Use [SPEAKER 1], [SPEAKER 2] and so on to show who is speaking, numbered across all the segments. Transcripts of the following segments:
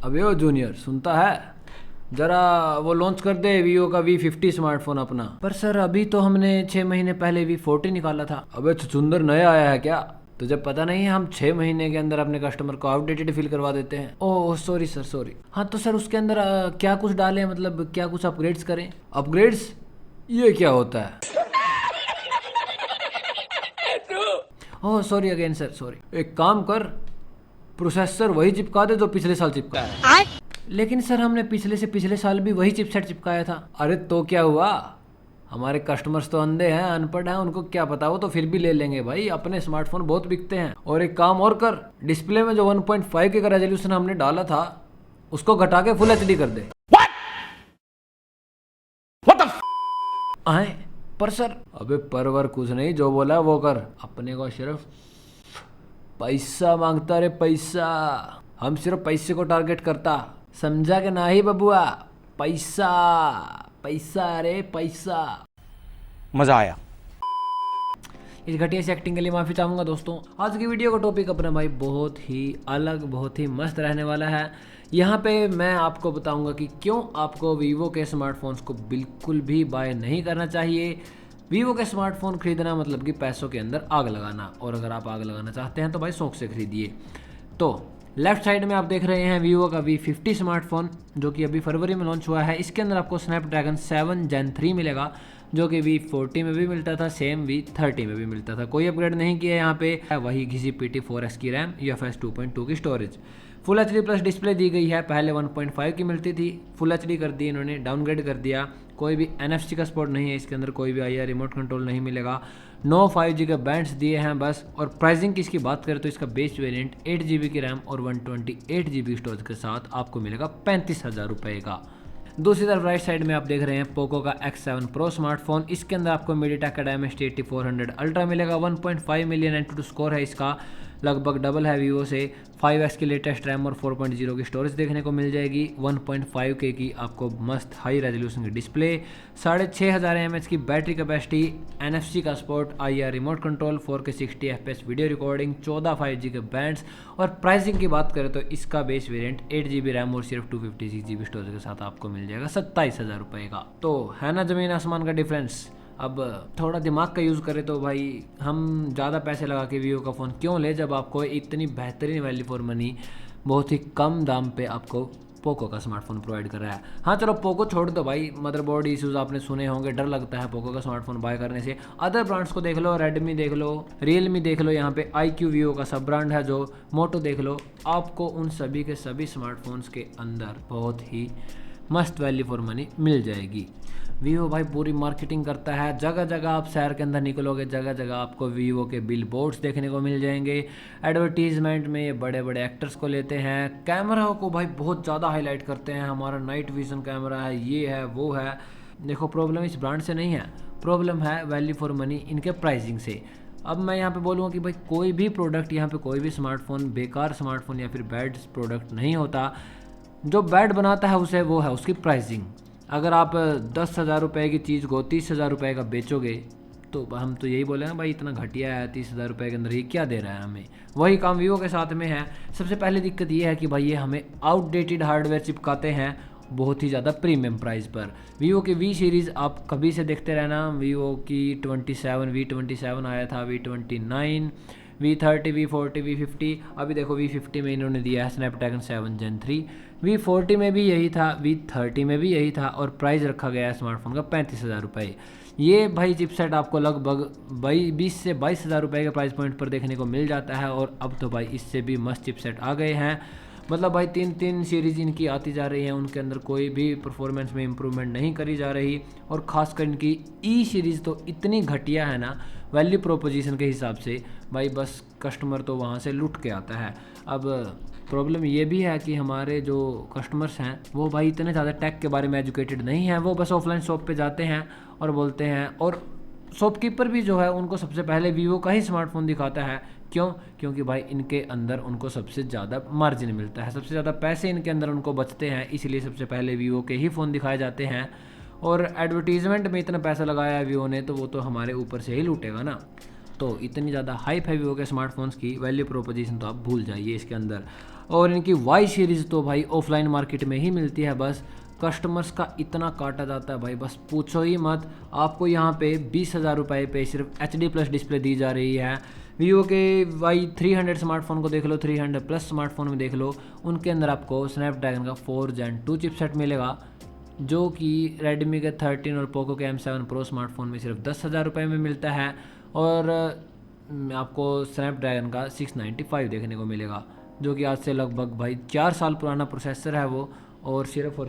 [SPEAKER 1] अबे ओ जूनियर, सुनता है? जरा वो लॉन्च कर दे वीवो का V50 स्मार्टफोन अपना। पर सर अभी तो हमने 6 महीने पहले V40 निकाला था। अबे छुचुंदर, नया आया है क्या? तुझे पता नहीं है हम 6 महीने के अंदर अपने कस्टमर को आउटडेटेड फील करवा देते हैं। Oh sorry sir, sorry. हाँ तो सर उसके अंदर क्या कुछ डालें, मतलब क्या कुछ अपग्रेड्स करें? अपग्रेड्स? ये क्या होता है? Oh sorry again sir, sorry. एक काम कर, प्रोसेसर वही चिपका दे जो पिछले साल चिपकाया है। लेकिन सर हमने पिछले से पिछले साल भी वही चिपसेट चिपकाया था। अरे तो क्या हुआ, हमारे कस्टमर्स तो अंधे हैं, अनपढ़ हैं, उनको क्या पता, वो तो फिर भी ले लेंगे भाई। अपने स्मार्टफोन बहुत बिकते हैं। और एक काम और कर, डिस्प्ले में जो 1.5 के का रेजोल्यूशन हमने डाला था उसको घटा के फुल HD कर दे। आए पर सर, अबे परवर कुछ नहीं, जो बोला वो कर। अपने को सिर्फ पैसा मांगता रे, पैसा। हम सिर्फ पैसे को टारगेट करता, समझा के ना ही बबुआ? पैसा पैसा रे, पैसा।
[SPEAKER 2] मजा आया।
[SPEAKER 1] इस घटिया से एक्टिंग के लिए माफ़ी चाहूँगा दोस्तों। आज की वीडियो का टॉपिक अपना भाई बहुत ही अलग, बहुत ही मस्त रहने वाला है। यहाँ पे मैं आपको बताऊँगा कि क्यों आपको वीवो के स्मार्टफोन्स को बिल्कुल भी बाय नहीं करना चाहिए। वीवो के स्मार्टफोन खरीदना मतलब कि पैसों के अंदर आग लगाना, और अगर आप आग लगाना चाहते हैं तो भाई शौक से खरीदिए। तो लेफ्ट साइड में आप देख रहे हैं वीवो का V50 स्मार्टफोन, जो कि अभी फरवरी में लॉन्च हुआ है। इसके अंदर आपको स्नैपड्रैगन 7 Gen 3 मिलेगा, जो कि V40 में भी मिलता था, सेम V30 में भी मिलता था। कोई अपग्रेड नहीं किया यहाँ पे। वही घिसी पीटी 4x की रैम, UFS 2.2 की storage, full HD plus display दी गई है। पहले 1.5 की मिलती थी, फुल HD कर दी इन्होंने, डाउनग्रेड कर दिया। कोई भी NFC का सपोर्ट नहीं है इसके अंदर, कोई भी IR रिमोट कंट्रोल नहीं मिलेगा। 9 5G के बैंड्स दिए हैं बस। और प्राइसिंग की इसकी बात करें तो इसका बेस वेरिएंट 8GB की रैम और 128GB स्टोरेज के साथ आपको मिलेगा 35,000 रुपये का। दूसरी तरफ राइट साइड में आप देख रहे हैं पोको का X7 Pro स्मार्टफोन। इसके अंदर आपको MediaTek Dimensity 8400 Ultra मिलेगा। 1.5 मिलियन Antutu स्कोर है इसका, लगभग डबल है वीवो से। 5x की लेटेस्ट रैम और 4.0 की स्टोरेज देखने को मिल जाएगी। 1.5K की आपको मस्त हाई रेजोल्यूशन की डिस्प्ले, 6500 mAh की बैटरी कैपेसिटी, NFC का support, IR remote control, 4K 60 FPS video recording, 14 5G के बैंड्स। और प्राइसिंग की बात करें तो इसका बेस वेरिएंट 8GB रैम और सिर्फ 256GB स्टोरेज के साथ आपको मिल जाएगा 27,000 रुपये का। तो है ना ज़मीन आसमान का डिफरेंस। अब थोड़ा दिमाग का यूज़ करें तो भाई हम ज़्यादा पैसे लगा के वीवो का फ़ोन क्यों ले, जब आपको इतनी बेहतरीन वैल्यू फॉर मनी बहुत ही कम दाम पे आपको पोको का स्मार्टफोन प्रोवाइड कर रहा है। हाँ चलो पोको छोड़ दो भाई, मदरबोर्ड इश्यूज़ आपने सुने होंगे, डर लगता है पोको का स्मार्टफोन बाय करने से। अदर ब्रांड्स को देख लो, रेडमी देख लो, रियलमी देख लो, यहाँ पे IQ वीवो का सब ब्रांड है जो, मोटो देख लो, आपको उन सभी के सभी स्मार्टफोन्स के अंदर बहुत ही मस्त वैल्यू फॉर मनी मिल जाएगी। वीवो भाई पूरी मार्केटिंग करता है, जगह जगह आप शहर के अंदर निकलोगे, जगह जगह आपको वीवो के बिल बोर्ड्स देखने को मिल जाएंगे। एडवर्टीजमेंट में ये बड़े बड़े एक्टर्स को लेते हैं, कैमरा को भाई बहुत ज़्यादा हाईलाइट करते हैं, हमारा नाइट विजन कैमरा है, ये है वो है। देखो प्रॉब्लम इस ब्रांड से नहीं है, प्रॉब्लम है वैल्यू फॉर मनी इनके प्राइसिंग से। अब मैं यहाँ पे बोलूँगा कि भाई कोई भी प्रोडक्ट, यहाँ पे कोई भी स्मार्टफोन बेकार स्मार्टफोन या फिर बैड प्रोडक्ट नहीं होता। जो बैड बनाता है उसे वो है उसकी प्राइसिंग। अगर आप 10,000 रुपये की चीज़ को 30,000 रुपये का बेचोगे तो हम तो यही बोले ना भाई इतना घटिया है, 30,000 रुपये के अंदर ये क्या दे रहा है हमें। वही काम वीवो के साथ में है। सबसे पहले दिक्कत ये है कि भाई ये हमें आउटडेटेड हार्डवेयर चिपकाते हैं बहुत ही ज़्यादा प्रीमियम प्राइस पर। वीवो की V सीरीज़ आप कभी से देखते रहना, वीवो की V27 आया था, V29, V30, V40, V50। अभी देखो V50 में इन्होंने दिया है स्नैपड्रैगन 7 Gen 3, V40 में भी यही था, V30 में भी यही था, और प्राइस रखा गया है स्मार्टफोन का 35,000 रुपये। ये भाई चिपसेट आपको लगभग 20 से 22,000 रुपये के प्राइस पॉइंट पर देखने को मिल जाता है। और अब तो भाई इससे भी मस्त चिपसेट आ गए हैं, मतलब भाई 3 सीरीज़ इनकी आती जा रही हैं, उनके अंदर कोई भी परफॉर्मेंस में इम्प्रूवमेंट नहीं करी जा रही। और ख़ासकर इनकी E सीरीज़ तो इतनी घटिया है ना वैल्यू प्रोपोजिशन के हिसाब से, भाई बस कस्टमर तो वहाँ से लुट के आता है। अब प्रॉब्लम ये भी है कि हमारे जो कस्टमर्स हैं वो भाई इतने ज़्यादा टेक के बारे में एजुकेटेड नहीं हैं, वो बस ऑफलाइन शॉप पे जाते हैं और बोलते हैं, और शॉपकीपर भी जो है उनको सबसे पहले वीवो का ही स्मार्टफोन दिखाता है। क्यों? क्योंकि भाई इनके अंदर उनको सबसे ज़्यादा मार्जिन मिलता है, सबसे ज़्यादा पैसे इनके अंदर उनको बचते हैं, इसलिए सबसे पहले वीवो के ही फ़ोन दिखाए जाते हैं। और एडवर्टीज़मेंट में इतना पैसा लगाया है वीवो ने तो वो तो हमारे ऊपर से ही लूटेगा ना। तो इतनी ज़्यादा हाइप है वीवो के स्मार्टफोन्स की, वैल्यू प्रोपोजिशन तो आप भूल जाइए इसके अंदर। और इनकी वाई सीरीज़ तो भाई ऑफलाइन मार्केट में ही मिलती है, बस कस्टमर्स का इतना काटा जाता है भाई, बस पूछो ही मत। आपको यहाँ पे 20,000 रुपये पे सिर्फ HD प्लस डिस्प्ले दी जा रही है। वीवो के Y300 स्मार्टफोन को देख लो, 300 प्लस स्मार्टफोन में देख लो, उनके अंदर आपको स्नैपड्रैगन का 4 Gen 2 चिपसेट मिलेगा, जो कि रेडमी के 13 और पोको के M7 प्रो स्मार्टफोन में सिर्फ 10,000 रुपये में मिलता है। और आपको स्नैपड्रैगन का 695 देखने को मिलेगा, जो कि आज से लगभग भाई 4 साल पुराना प्रोसेसर है वो, और सिर्फ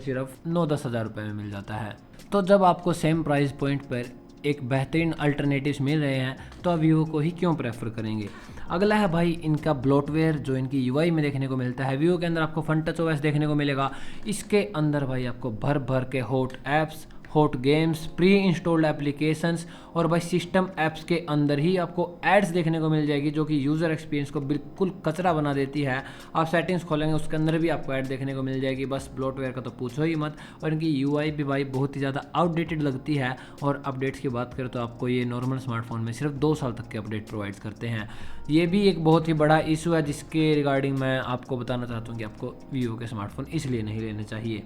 [SPEAKER 1] 9-10 हज़ार रुपये में मिल जाता है। तो जब आपको सेम प्राइस पॉइंट पर एक बेहतरीन अल्टरनेटिव्स मिल रहे हैं तो आप वीवो को ही क्यों प्रेफर करेंगे। अगला है भाई इनका ब्लोटवेयर, जो इनकी यूआई में देखने को मिलता है। वीवो के अंदर आपको फन टच ओएस देखने को मिलेगा, इसके अंदर भाई आपको भर भर के hot apps, hot games, pre installed applications और भाई सिस्टम ऐप्स के अंदर ही आपको एड्स देखने को मिल जाएगी, जो कि यूज़र एक्सपीरियंस को बिल्कुल कचरा बना देती है। आप सेटिंग्स खोलेंगे उसके अंदर भी आपको ऐड देखने को मिल जाएगी, बस ब्लोटवेयर का तो पूछो ही मत। और इनकी यूआई भी भाई बहुत ही ज़्यादा आउटडेटेड लगती है। और अपडेट्स की बात करें तो आपको ये नॉर्मल स्मार्टफोन में सिर्फ 2 साल तक के अपडेट प्रोवाइड करते हैं। ये भी एक बहुत ही बड़ा इशू है, जिसके रिगार्डिंग मैं आपको बताना चाहता हूँ कि आपको वीवो के स्मार्टफोन इसलिए नहीं लेने चाहिए।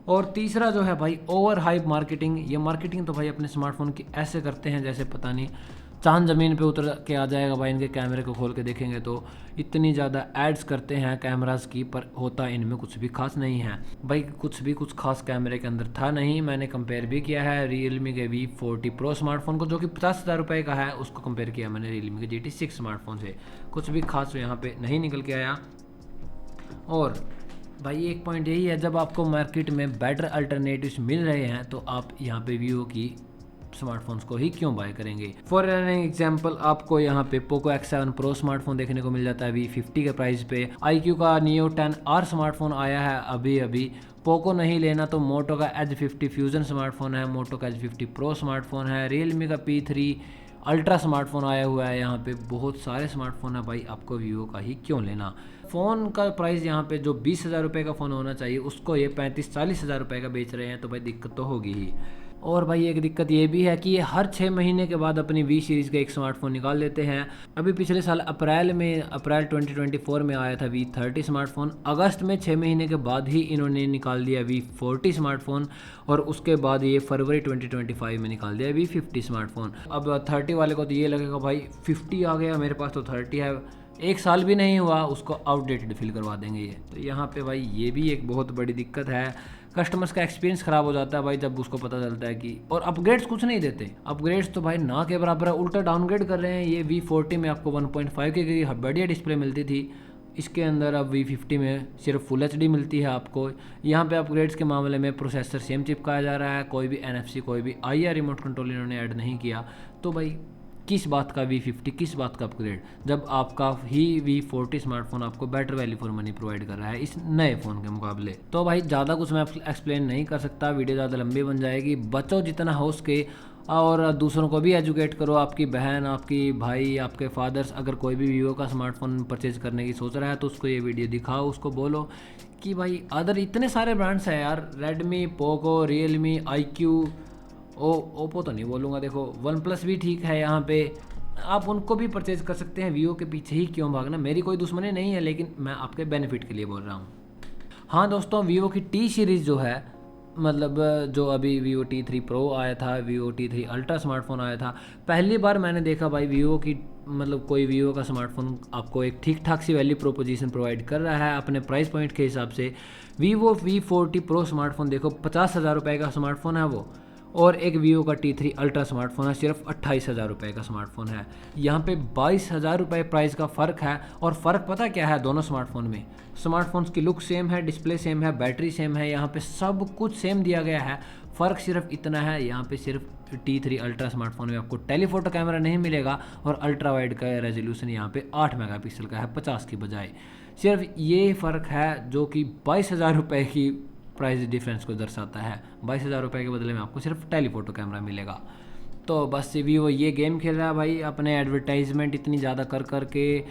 [SPEAKER 1] और तीसरा जो है भाई ओवर हाइप मार्केटिंग। ये मार्केटिंग तो भाई अपने स्मार्टफोन की ऐसे करते हैं जैसे पता नहीं चांद ज़मीन पे उतर के आ जाएगा भाई। इनके कैमरे को खोल के देखेंगे तो इतनी ज़्यादा एड्स करते हैं कैमरास की, पर होता इनमें कुछ भी खास नहीं है भाई। कुछ खास कैमरे के अंदर था नहीं। मैंने कंपेयर भी किया है रियलमी के V40 Pro स्मार्टफोन को, जो कि 50,000 रुपये का है, उसको कंपेयर किया मैंने रियलमी के GT6 स्मार्टफोन से। कुछ भी खास यहाँ पर नहीं निकल के आया। और भाई एक पॉइंट यही है, जब आपको मार्केट में बेटर अल्टरनेटिव्स मिल रहे हैं तो आप यहाँ पे वीवो की स्मार्टफोन्स को ही क्यों बाय करेंगे। फॉर एन एग्जांपल आपको यहाँ पे पोको X7 Pro स्मार्टफोन देखने को मिल जाता है V50 के प्राइस पे। iQOO का Neo 10R स्मार्टफोन आया है अभी। पोको नहीं लेना तो मोटो का Edge 50 फ्यूजन स्मार्टफोन है, मोटो का Edge 50 Pro स्मार्टफोन है, रियलमी का P3 अल्ट्रा स्मार्टफोन आया हुआ है। यहाँ पे बहुत सारे स्मार्टफोन है भाई, आपको वीवो का ही क्यों लेना। फ़ोन का प्राइस यहाँ पे जो 20,000 रुपये का फ़ोन होना चाहिए उसको ये 35-40 हज़ार रुपये का बेच रहे हैं, तो भाई दिक्कत तो होगी ही। और भाई एक दिक्कत ये भी है कि ये हर 6 महीने के बाद अपनी V सीरीज़ का एक स्मार्टफोन निकाल लेते हैं। अभी पिछले साल अप्रैल 2024 में आया था V30 स्मार्टफोन। अगस्त में 6 महीने के बाद ही इन्होंने निकाल दिया V40 स्मार्टफोन, और उसके बाद ये फरवरी 2025 में निकाल दिया V50 स्मार्टफोन। अब 30 वाले को तो ये लगेगा भाई 50 आ गया, मेरे पास तो 30 है, 1 साल भी नहीं हुआ उसको आउटडेटेड फील करवा देंगे ये। तो यहाँ पे भाई ये भी एक बहुत बड़ी दिक्कत है। कस्टमर्स का एक्सपीरियंस ख़राब हो जाता है भाई जब उसको पता चलता है कि, और अपग्रेड्स कुछ नहीं देते। अपग्रेड्स तो भाई ना के बराबर है, उल्टा डाउनग्रेड कर रहे हैं। ये V40 में आपको 1.5 की बढ़िया डिस्प्ले मिलती थी, इसके अंदर अब V50 में सिर्फ फुल HD मिलती है आपको। यहाँ पे अपग्रेड्स के मामले में प्रोसेसर सेम चिपकाया जा रहा है, कोई भी NFC, कोई भी IR रिमोट कंट्रोल इन्होंने ऐड नहीं किया। तो भाई किस बात का V50, किस बात का अपग्रेड, जब आपका ही V40 स्मार्टफोन आपको better value for money provide कर रहा है इस नए फ़ोन के मुकाबले। तो भाई ज़्यादा कुछ मैं एक्सप्लेन नहीं कर सकता, वीडियो ज़्यादा लंबी बन जाएगी। बचो जितना हो सके और दूसरों को भी एजुकेट करो। आपकी बहन, आपकी भाई, आपके फादर्स, अगर कोई भी वीवो का स्मार्टफोन परचेज करने की सोच रहा है तो उसको ये वीडियो दिखाओ, उसको बोलो कि भाई अदर इतने सारे ब्रांड्स हैं यार, Redmi, Poco, Realme, iQOO, Oppo तो नहीं बोलूँगा, देखो वन प्लस भी ठीक है, यहाँ पे आप उनको भी परचेज कर सकते हैं। वीवो के पीछे ही क्यों भागना। मेरी कोई दुश्मनी नहीं है, लेकिन मैं आपके बेनिफिट के लिए बोल रहा हूँ। हाँ दोस्तों, वीवो की T सीरीज़ जो है, मतलब जो अभी Vivo T3 Pro आया था, Vivo T3 अल्ट्रा स्मार्टफोन आया था, पहली बार मैंने देखा भाई वीवो की, मतलब कोई वीवो का स्मार्टफोन आपको एक ठीक ठाक सी वैल्यू प्रोपोजिशन प्रोवाइड कर रहा है अपने प्राइस पॉइंट के हिसाब से। Vivo V40 Pro स्मार्टफोन देखो, 50,000 रुपये का स्मार्टफोन है वो, और एक Vivo का T3 अल्ट्रा स्मार्टफोन है सिर्फ 28,000 रुपये का स्मार्टफोन है। यहाँ पे 22,000 रुपये प्राइस का फ़र्क है। और फ़र्क पता क्या है दोनों स्मार्टफोन में? स्मार्टफोन्स की लुक सेम है, डिस्प्ले सेम है, बैटरी सेम है, यहाँ पे सब कुछ सेम दिया गया है। फ़र्क सिर्फ इतना है, यहाँ पे सिर्फ T3 अल्ट्रा स्मार्टफोन में आपको टेलीफोटो कैमरा नहीं मिलेगा, और अल्ट्रा वाइड का रेजोल्यूशन यहाँ पे 8 मेगापिक्सल का है 50 की बजाय। सिर्फ ये फ़र्क है जो कि 22,000 रुपये की प्राइस डिफरेंस को दर्शाता है। 22,000 रुपये के बदले में आपको सिर्फ टेलीफोटो कैमरा मिलेगा। तो बस Vivo ये गेम खेल रहा है भाई, अपने एडवर्टाइजमेंट इतनी ज़्यादा कर करके,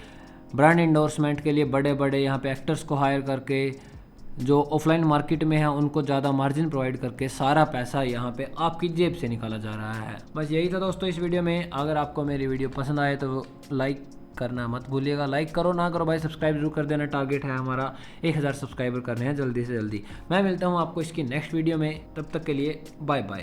[SPEAKER 1] ब्रांड इंडोर्समेंट के लिए बड़े बड़े यहाँ पे एक्टर्स को हायर करके, जो ऑफलाइन मार्केट में है उनको ज़्यादा मार्जिन प्रोवाइड करके, सारा पैसा यहाँ पे आपकी जेब से निकाला जा रहा है। बस यही था दोस्तों इस वीडियो में। अगर आपको मेरी वीडियो पसंद आए तो लाइक करना मत भूलिएगा। लाइक करो ना करो भाई, सब्सक्राइब जरूर कर देना। टारगेट है हमारा 1000 सब्सक्राइबर करने हैं जल्दी से जल्दी। मैं मिलता हूँ आपको इसकी नेक्स्ट वीडियो में, तब तक के लिए बाय बाय।